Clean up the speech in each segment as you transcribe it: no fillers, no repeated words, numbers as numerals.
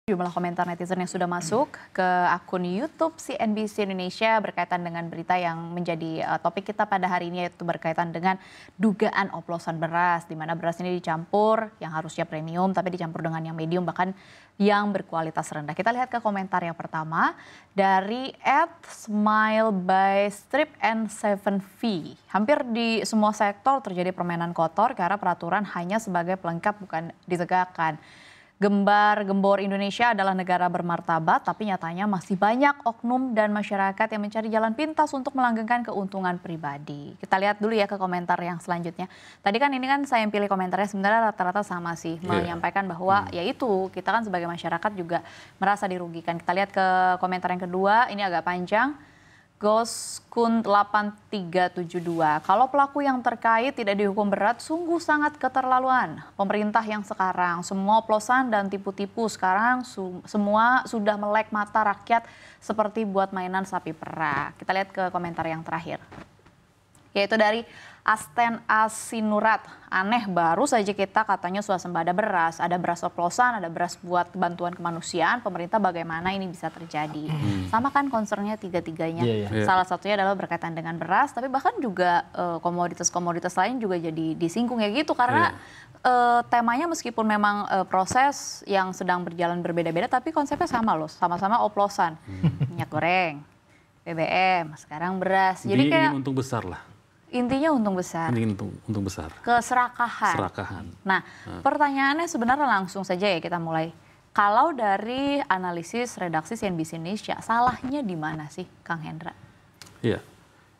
Jumlah komentar netizen yang sudah masuk ke akun YouTube CNBC Indonesia berkaitan dengan berita yang menjadi topik kita pada hari ini, yaitu berkaitan dengan dugaan oplosan beras, di mana beras ini dicampur yang harusnya premium tapi dicampur dengan yang medium, bahkan yang berkualitas rendah. Kita lihat ke komentar yang pertama dari @smileby_7v. Hampir di semua sektor terjadi permainan kotor karena peraturan hanya sebagai pelengkap bukan ditegakkan. Gembar-gembor Indonesia adalah negara bermartabat, tapi nyatanya masih banyak oknum dan masyarakat yang mencari jalan pintas untuk melanggengkan keuntungan pribadi. Kita lihat dulu ya ke komentar yang selanjutnya. Tadi kan ini kan saya yang pilih komentarnya, sebenarnya rata-rata sama sih, menyampaikan bahwa yaitu kita kan sebagai masyarakat juga merasa dirugikan. Kita lihat ke komentar yang kedua, ini agak panjang. Goskun 8372, kalau pelaku yang terkait tidak dihukum berat sungguh sangat keterlaluan. Pemerintah yang sekarang semua oplosan dan tipu-tipu sekarang semua sudah melek mata rakyat seperti buat mainan sapi perah. Kita lihat ke komentar yang terakhir, yaitu dari Asten Asinurat. Aneh, baru saja kita katanya swasembada beras, ada beras oplosan, ada beras buat bantuan kemanusiaan, pemerintah bagaimana ini bisa terjadi. Sama kan concernnya tiga-tiganya. Salah satunya adalah berkaitan dengan beras, tapi bahkan juga komoditas-komoditas lain juga jadi disinggung ya gitu, karena temanya meskipun memang proses yang sedang berjalan berbeda-beda, tapi konsepnya sama loh, sama-sama oplosan. Minyak goreng, BBM, sekarang beras. Jadi kayak untung besar lah. Intinya untung besar. Untung besar. Keserakahan. Nah, pertanyaannya sebenarnya langsung saja ya kita mulai. Kalau dari analisis redaksi CNBC Indonesia, salahnya di mana sih, Kang Hendra? Iya,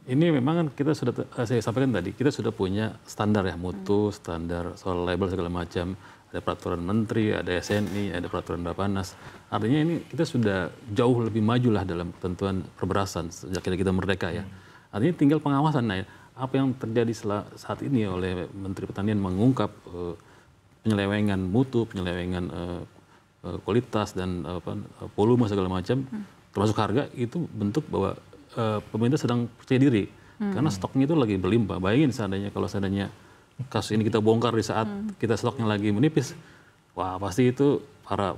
ini memang kan kita sudah, saya sampaikan tadi, kita sudah punya standar ya, mutu, standar soal label segala macam. Ada peraturan menteri, ada SNI, ada peraturan Bappenas. Artinya ini kita sudah jauh lebih maju lah dalam ketentuan perberasan sejak kita merdeka ya. Artinya tinggal pengawasan. Nah, apa yang terjadi saat ini oleh Menteri Pertanian mengungkap penyelewengan mutu, penyelewengan kualitas dan volume segala macam, termasuk harga, itu bentuk bahwa pemerintah sedang percaya diri karena stoknya itu lagi berlimpah. Bayangin kalau seandainya kasus ini kita bongkar di saat kita stoknya lagi menipis, wah pasti itu para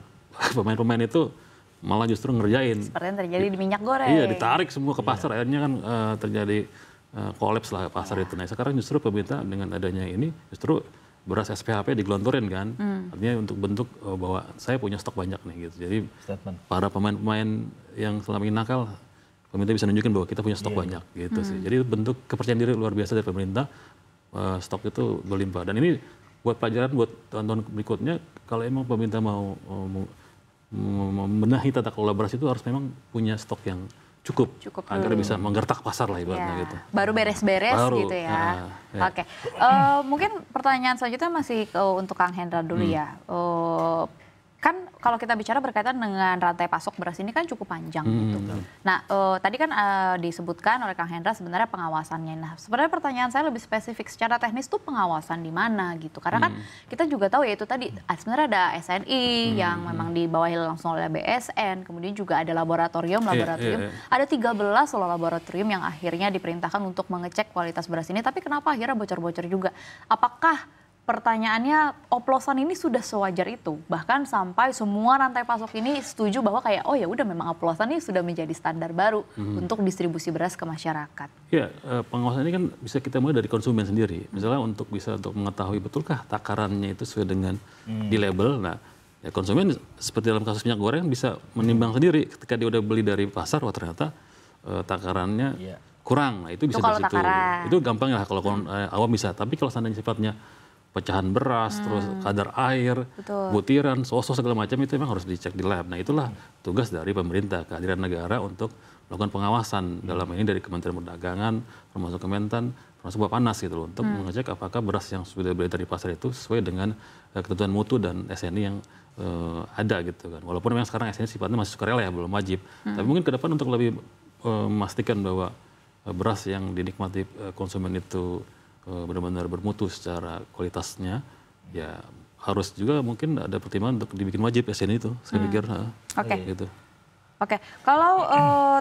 pemain-pemain itu malah justru ngerjain. Seperti yang terjadi di minyak goreng. Iya, ditarik semua ke pasar, akhirnya kan terjadi kolaps lah pasar itu. Nah, sekarang justru pemerintah dengan adanya ini justru beras SPHP digelontorin kan. Artinya untuk bentuk bahwa saya punya stok banyak nih gitu. Jadi para pemain-pemain yang selama ini nakal, pemerintah bisa nunjukin bahwa kita punya stok banyak gitu sih. Jadi bentuk kepercayaan diri luar biasa dari pemerintah, stok itu berlimpah. Dan ini buat pelajaran buat tahun-tahun berikutnya, kalau emang pemerintah mau membenahi tata kelola beras itu harus memang punya stok yang cukup agar bisa menggertak pasar lah ibaratnya gitu. Baru beres-beres gitu ya. Oke. Mungkin pertanyaan selanjutnya masih untuk Kang Hendra dulu ya. Kan kalau kita bicara berkaitan dengan rantai pasok beras ini kan cukup panjang gitu. Nah, tadi kan disebutkan oleh Kang Hendra sebenarnya pengawasannya. Nah, sebenarnya pertanyaan saya lebih spesifik, secara teknis tuh pengawasan di mana gitu. Karena kan kita juga tahu ya itu tadi sebenarnya ada SNI yang memang dibawahi langsung oleh BSN, kemudian juga ada laboratorium. Ada 13 laboratorium yang akhirnya diperintahkan untuk mengecek kualitas beras ini, tapi kenapa akhirnya bocor-bocor juga? Apakah pertanyaannya oplosan ini sudah sewajar itu, bahkan sampai semua rantai pasok ini setuju bahwa kayak oh ya udah memang oplosan ini sudah menjadi standar baru untuk distribusi beras ke masyarakat. Ya, pengawasan ini kan bisa kita mulai dari konsumen sendiri. Misalnya untuk mengetahui betulkah takarannya itu sesuai dengan di label. Nah, ya konsumen seperti dalam kasus minyak goreng bisa menimbang sendiri ketika dia udah beli dari pasar, wah ternyata takarannya kurang. Nah, itu bisa dari situ. Itu gampang ya kalau awam bisa. Tapi kalau seandainya sifatnya pecahan beras, terus kadar air, butiran, sos segala macam itu memang harus dicek di lab. Nah, itulah tugas dari pemerintah, kehadiran negara untuk melakukan pengawasan dalam ini dari Kementerian Perdagangan, termasuk Kementan, termasuk Bappenas gitu loh, untuk mengecek apakah beras yang sudah beredar di pasar itu sesuai dengan ketentuan mutu dan SNI yang ada gitu kan. Walaupun memang sekarang SNI sifatnya masih sukarela ya, belum wajib. Tapi mungkin ke depan untuk lebih memastikan bahwa beras yang dinikmati konsumen itu benar-benar bermutu secara kualitasnya, ya harus juga mungkin ada pertimbangan untuk dibikin wajib SNI itu, saya pikir. Oke. Gitu. Oke, kalau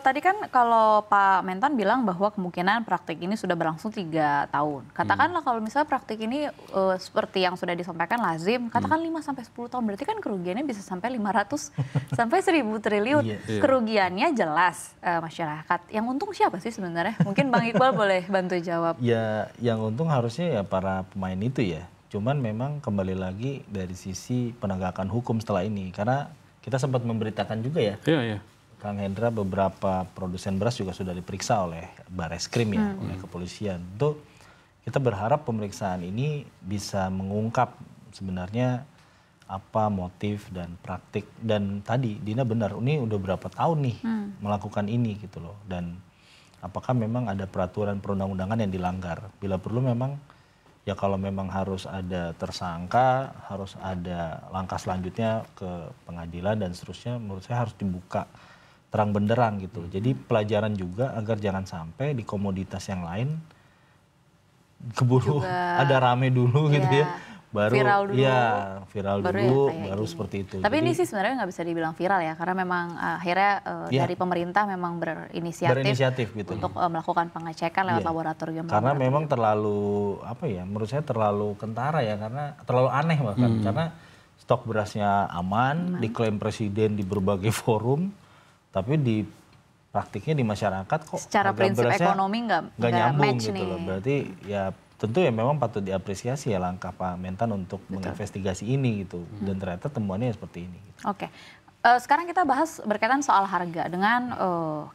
tadi kan kalau Pak Mentan bilang bahwa kemungkinan praktik ini sudah berlangsung 3 tahun. Katakanlah kalau misalnya praktik ini seperti yang sudah disampaikan lazim, katakan 5-10 tahun, berarti kan kerugiannya bisa sampai 500 sampai 1000 triliun. Kerugiannya jelas masyarakat. Yang untung siapa sih sebenarnya? Mungkin Bang Iqbal boleh bantu jawab. Ya, yang untung harusnya ya para pemain itu ya. Cuman memang kembali lagi dari sisi penegakan hukum setelah ini. Karena kita sempat memberitakan juga ya, Kang Hendra, beberapa produsen beras juga sudah diperiksa oleh Bareskrim ya, oleh kepolisian. Itu kita berharap pemeriksaan ini bisa mengungkap sebenarnya apa motif dan praktik. Dan tadi Dina benar, ini udah berapa tahun nih melakukan ini gitu loh. Dan apakah memang ada peraturan perundang-undangan yang dilanggar. Bila perlu memang ya kalau memang harus ada tersangka, harus ada langkah selanjutnya ke pengadilan dan seterusnya, menurut saya harus dibuka terang benderang gitu. Jadi pelajaran juga agar jangan sampai di komoditas yang lain keburu ada rame dulu gitu ya. Baru viral dulu, viral baru dulu, ya baru gini. seperti itu. Tapi jadi, ini sih sebenarnya nggak bisa dibilang viral ya, karena memang akhirnya dari pemerintah memang berinisiatif gitu untuk melakukan pengecekan lewat laboratorium. Karena memang terlalu menurut saya terlalu kentara ya, karena terlalu aneh bahkan karena stok berasnya aman, diklaim presiden di berbagai forum, tapi di praktiknya di masyarakat kok secara prinsip ekonomi nggak nyambung match gitu nih. loh. Berarti ya tentu ya memang patut diapresiasi ya langkah Pak Mentan untuk menginvestigasi ini gitu. Dan ternyata temuannya seperti ini. Gitu. Oke. Sekarang kita bahas berkaitan soal harga dengan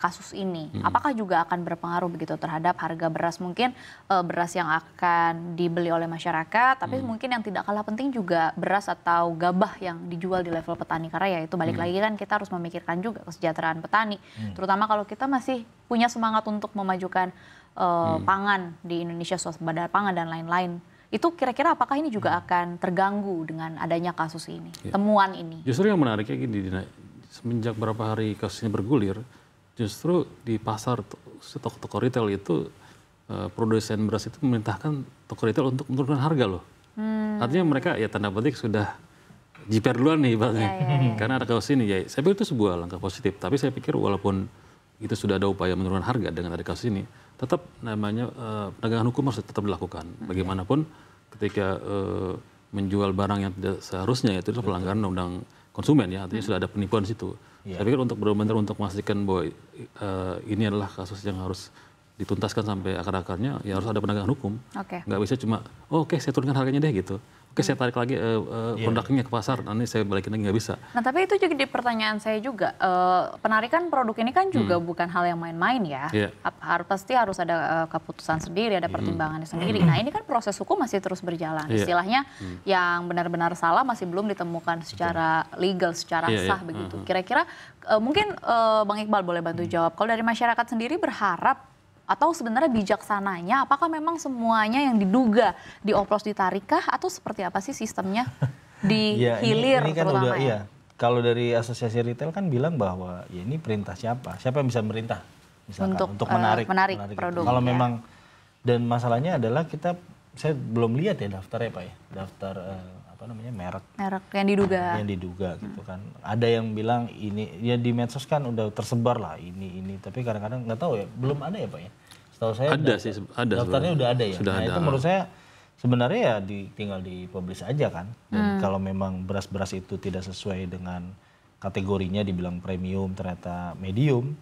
kasus ini. Apakah juga akan berpengaruh begitu terhadap harga beras? Mungkin beras yang akan dibeli oleh masyarakat, tapi mungkin yang tidak kalah penting juga beras atau gabah yang dijual di level petani. Karena ya itu balik lagi kan kita harus memikirkan juga kesejahteraan petani. Terutama kalau kita masih punya semangat untuk memajukan pangan di Indonesia, swasembada pangan dan lain-lain. Itu kira-kira apakah ini juga akan terganggu dengan adanya kasus ini, temuan ini? Justru yang menariknya gini, Dina, semenjak berapa hari kasus ini bergulir, justru di pasar toko-toko retail itu produsen beras itu memerintahkan toko retail untuk menurunkan harga loh. Artinya mereka ya tanda petik sudah jiper duluan nih ibaratnya. Karena ada kasus ini ya, saya pikir itu sebuah langkah positif. Tapi saya pikir walaupun itu sudah ada upaya menurunkan harga dengan ada kasus ini, tetap namanya penegakan hukum harus tetap dilakukan. Bagaimanapun ketika menjual barang yang tidak seharusnya itu adalah pelanggaran undang konsumen ya, artinya sudah ada penipuan di situ. Saya pikir untuk benar-benar untuk memastikan bahwa ini adalah kasus yang harus dituntaskan sampai akar-akarnya, ya harus ada penegakan hukum. Nggak bisa cuma, oke, saya turunkan harganya deh gitu. Oke, saya tarik lagi produknya ke pasar, nanti saya balikin lagi, nggak bisa. Nah, tapi itu jadi pertanyaan saya juga. Penarikan produk ini kan juga bukan hal yang main-main ya. Pasti harus ada keputusan sendiri, ada pertimbangannya sendiri. Nah, ini kan proses hukum masih terus berjalan. Istilahnya yang benar-benar salah masih belum ditemukan secara legal, secara sah begitu. Kira-kira mungkin Bang Iqbal boleh bantu jawab. Kalau dari masyarakat sendiri berharap atau sebenarnya bijaksananya, apakah memang semuanya yang diduga dioplos ditarikah atau seperti apa sih sistemnya dihilir ini kan terutama udah, ya? Kalau dari asosiasi retail kan bilang bahwa ya ini perintah siapa yang bisa merintah misalkan untuk menarik produk. Kalau memang, dan masalahnya adalah saya belum lihat ya daftarnya Pak ya, daftar merek yang diduga gitu kan. Ada yang bilang ini ya di medsos kan udah tersebar lah ini, tapi kadang-kadang nggak tahu ya, belum ada ya Pak ya. Setahu saya ada daftarnya udah ada ya. Sudah nah ada. Itu menurut saya sebenarnya ya tinggal dipublish aja kan. Dan kalau memang beras-beras itu tidak sesuai dengan kategorinya, dibilang premium ternyata medium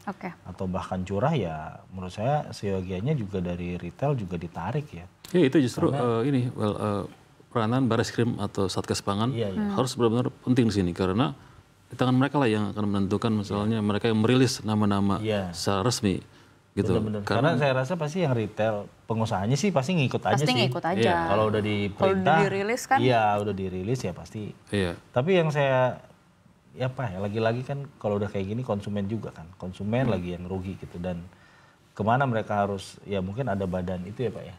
atau bahkan curah, ya menurut saya seyogianya juga dari retail juga ditarik ya. Ya itu justru peranan Bareskrim atau Satgas Pangan harus benar-benar penting di sini, karena di tangan mereka lah yang akan menentukan misalnya mereka yang merilis nama-nama secara resmi gitu. Bener-bener. Karena saya rasa pasti yang retail pengusahanya sih pasti ngikut aja pasti sih. ngikut aja. Kalau udah diperintah, kalau dirilis kan? Iya, udah dirilis ya pasti. Tapi yang saya lagi-lagi kan kalau udah kayak gini konsumen juga kan. Konsumen lagi yang rugi gitu, dan kemana mereka harus, ya mungkin ada badan itu ya Pak ya.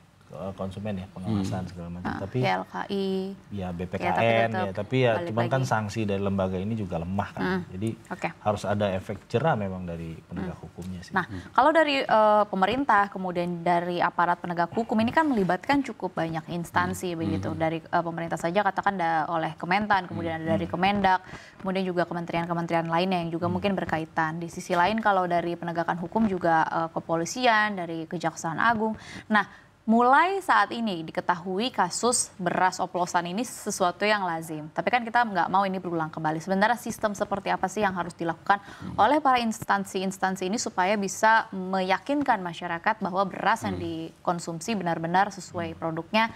konsumen ya, pengawasan segala macam. Tapi YLKI, ya BPKN ya, tapi ya cuman kan sanksi dari lembaga ini juga lemah kan. Jadi harus ada efek jera memang dari penegak hukumnya sih. Nah, kalau dari pemerintah kemudian dari aparat penegak hukum ini kan melibatkan cukup banyak instansi begitu. Dari pemerintah saja katakan oleh Kementan, kemudian ada dari Kemendak, kemudian juga kementerian-kementerian lainnya yang juga mungkin berkaitan. Di sisi lain kalau dari penegakan hukum juga kepolisian, dari Kejaksaan Agung. Nah, mulai saat ini diketahui kasus beras oplosan ini sesuatu yang lazim. Tapi kan kita nggak mau ini berulang kembali. Sebenarnya sistem seperti apa sih yang harus dilakukan oleh para instansi-instansi ini supaya bisa meyakinkan masyarakat bahwa beras yang dikonsumsi benar-benar sesuai produknya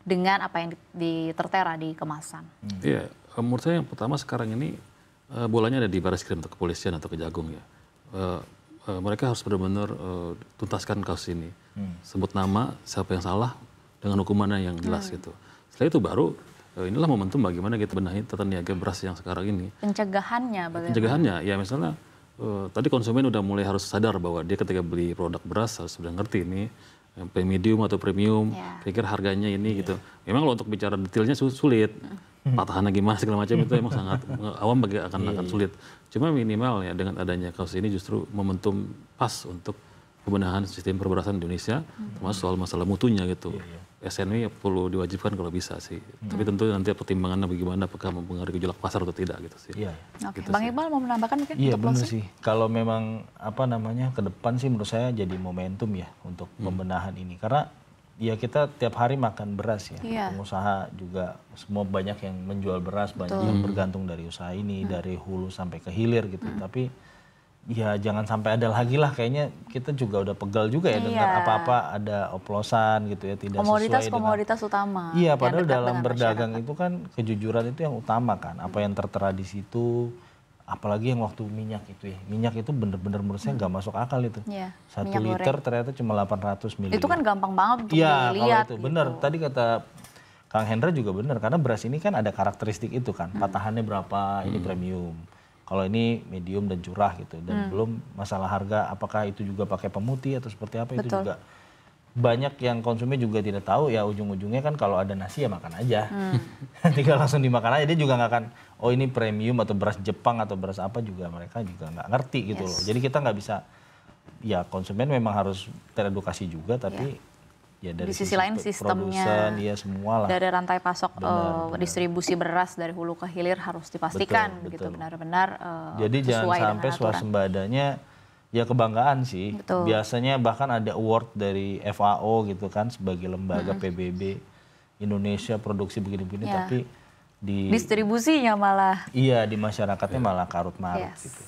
dengan apa yang tertera di kemasan. Iya, menurut saya yang pertama sekarang ini bolanya ada di Barreskrim atau kepolisian atau Kejagung ya. Mereka harus benar-benar tuntaskan kasus ini. Sebut nama siapa yang salah dengan hukumannya yang jelas gitu. Setelah itu baru inilah momentum bagaimana kita benahi tata niaga beras yang sekarang ini. Pencegahannya bagaimana? Pencegahannya ya misalnya tadi konsumen udah mulai harus sadar bahwa dia ketika beli produk beras harus sudah ngerti ini medium atau premium, pikir harganya ini gitu. Memang kalau untuk bicara detailnya sulit. Patahannya gimana segala macam itu emang sangat awam akan sulit. Cuma minimal ya dengan adanya kasus ini justru momentum pas untuk pembenahan sistem perberasan Indonesia, termasuk soal masalah mutunya gitu. SNW perlu diwajibkan kalau bisa sih. Tapi tentu nanti pertimbangannya bagaimana, apakah mempengaruhi gejolak pasar atau tidak gitu sih. Oke, Bang Iqbal mau menambahkan mungkin? Iya benar sih. Kalau memang ke depan sih menurut saya jadi momentum ya untuk pembenahan ini. Karena ya kita tiap hari makan beras ya. Pengusaha juga semua banyak yang menjual beras, banyak yang bergantung dari usaha ini, dari hulu sampai ke hilir gitu. Tapi ya jangan sampai ada lagi lah, kayaknya kita juga udah pegal juga ya dengar apa-apa ada oplosan gitu ya, tidak sesuai komoditas utama. Iya, padahal dalam berdagang itu kan kejujuran itu yang utama kan, apa yang tertera di situ. Apalagi yang waktu minyak itu ya, minyak itu bener-bener menurut saya nggak masuk akal itu. 1 liter ternyata cuma 800 ml. Itu kan gampang banget untuk dilihat. Iya, kalau itu gitu. bener. Tadi kata Kang Hendra juga bener, karena beras ini kan ada karakteristik itu kan, patahannya berapa, ini premium. Kalau ini medium dan curah gitu, dan belum masalah harga, apakah itu juga pakai pemutih atau seperti apa, itu juga banyak yang konsumen juga tidak tahu ya, ujung-ujungnya kan kalau ada nasi ya makan aja. Tinggal langsung dimakan aja, dia juga nggak akan, oh ini premium atau beras Jepang atau beras apa juga, mereka juga nggak ngerti gitu loh. Jadi kita nggak bisa, ya konsumen memang harus teredukasi juga, tapi ya dari di sisi lain sistemnya, produsen, ya semua lah. Dari rantai pasok distribusi beras dari hulu ke hilir harus dipastikan gitu benar-benar jadi jangan sampai swasembadanya ya kebanggaan sih. Biasanya bahkan ada award dari FAO gitu kan sebagai lembaga PBB Indonesia produksi begini-begini, tapi di distribusinya malah di masyarakatnya malah karut marut gitu.